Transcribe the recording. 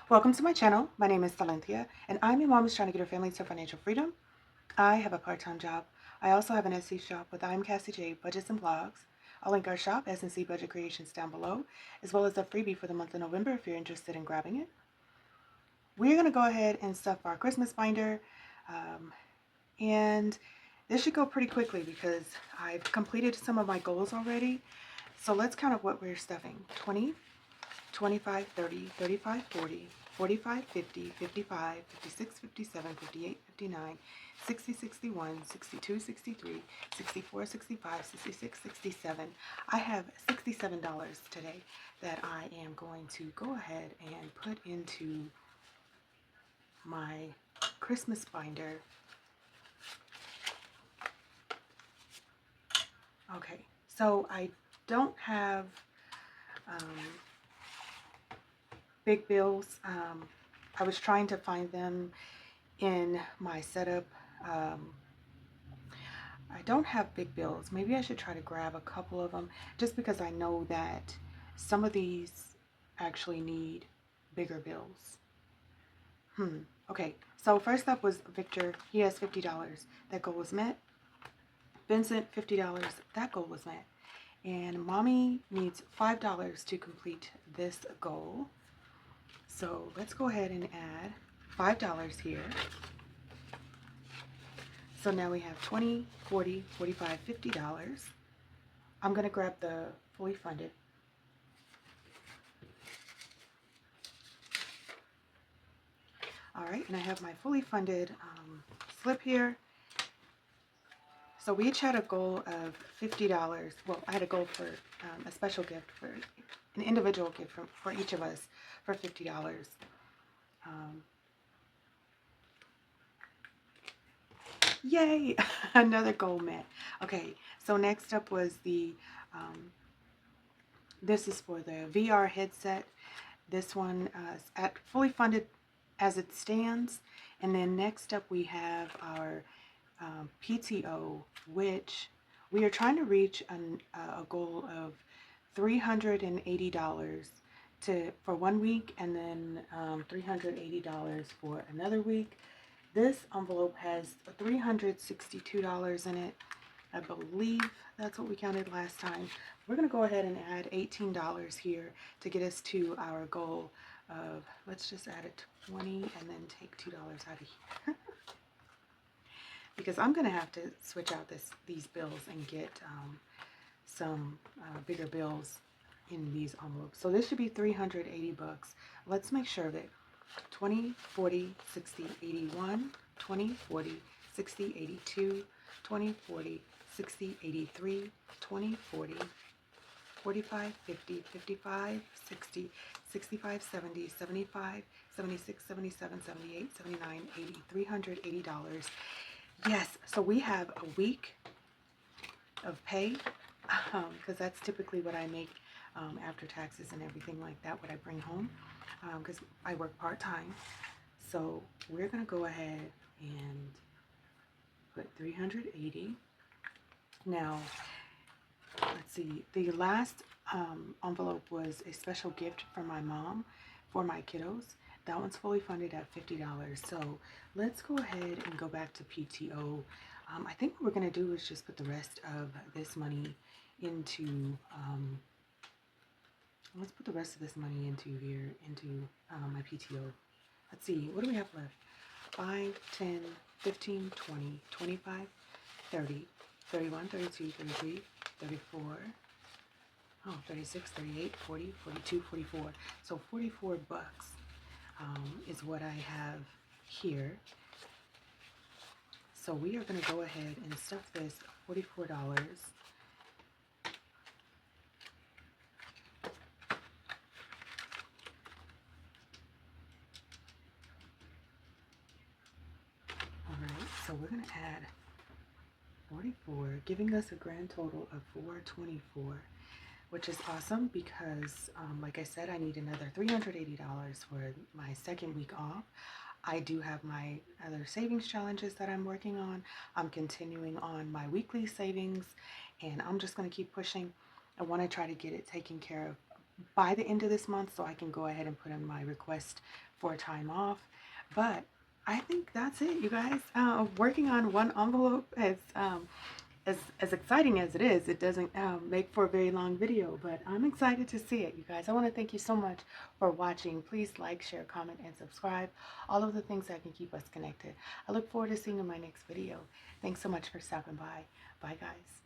Welcome to my channel. My name is Silynthia, and I'm a mom who's trying to get her family to financial freedom. I have a part-time job. I also have an Etsy shop with I'm Cassie J Budgets and Blogs. I'll link our shop, S&C Budget Creations, down below, as well as a freebie for the month of November if you're interested in grabbing it. We're going to go ahead and stuff our Christmas binder, and this should go pretty quickly because I've completed some of my goals already. So let's count up what we're stuffing. 20, 25, 30, 35, 40, 45, 50, 55, 56, 57, 58, 59, 60, 61, 62, 63, 64, 65, 66, 67. I have $67 today that I am going to go ahead and put into my Christmas binder. Okay, so I don't have big bills. I was trying to find them in my setup. I don't have big bills. Maybe I should try to grab a couple of them just because I know that some of these actually need bigger bills. Okay, so first up was Victor. He has $50. That goal was met. Vincent, $50. That goal was met. And Mommy needs $5 to complete this goal. So let's go ahead and add $5 here. So now we have $20, $40, $45, $50. I'm going to grab the fully funded. All right, and I have my fully funded slip here. So we each had a goal of $50. Well, I had a goal for a special gift, for an individual gift for each of us for $50. Yay! Another goal met. Okay, so next up was the, this is for the VR headset. This one is at fully funded as it stands. And then next up we have our PTO, which we are trying to reach a goal of $380 for 1 week, and then $380 for another week. This envelope has $362 in it. I believe that's what we counted last time. We're going to go ahead and add $18 here to get us to our goal of, let's just add a 20 and then take $2 out of here. Because I'm going to have to switch out these bills and get some bigger bills in these envelopes. So this should be 380 bucks. Let's make sure of it. 20, 40, 60, 81, 20, 40, 60, 82, 20, 40, 60, 83, 20, 40, 45, 50, 55, 60, 65, 70, 75, 76, 77, 78, 79, 80, $380. Yes, so we have a week of pay, because that's typically what I make after taxes and everything like that, what I bring home, because I work part-time. So we're going to go ahead and put 380. Now, let's see, the last envelope was a special gift from my mom for my kiddos. That one's fully funded at $50. So let's go ahead and go back to PTO. I think what we're going to do is just put the rest of this money into, let's put the rest of this money into here, into my PTO. Let's see, what do we have left? 5, 10, 15, 20, 25, 30, 31, 32, 33, 34, 36, 38, 40, 42, 44. So 44 bucks is what I have here. So we are going to go ahead and stuff this $44. Alright, so we're going to add 44, giving us a grand total of 424, which is awesome because, like I said, I need another $380 for my second week off. I do have my other savings challenges that I'm working on. I'm continuing on my weekly savings, and I'm just going to keep pushing. I want to try to get it taken care of by the end of this month so I can go ahead and put in my request for time off. But I think that's it, you guys. Working on one envelope is as exciting as it is, it doesn't make for a very long video, but I'm excited to see it, you guys. I want to thank you so much for watching. Please like, share, comment, and subscribe. All of the things that can keep us connected. I look forward to seeing you in my next video. Thanks so much for stopping by. Bye, guys.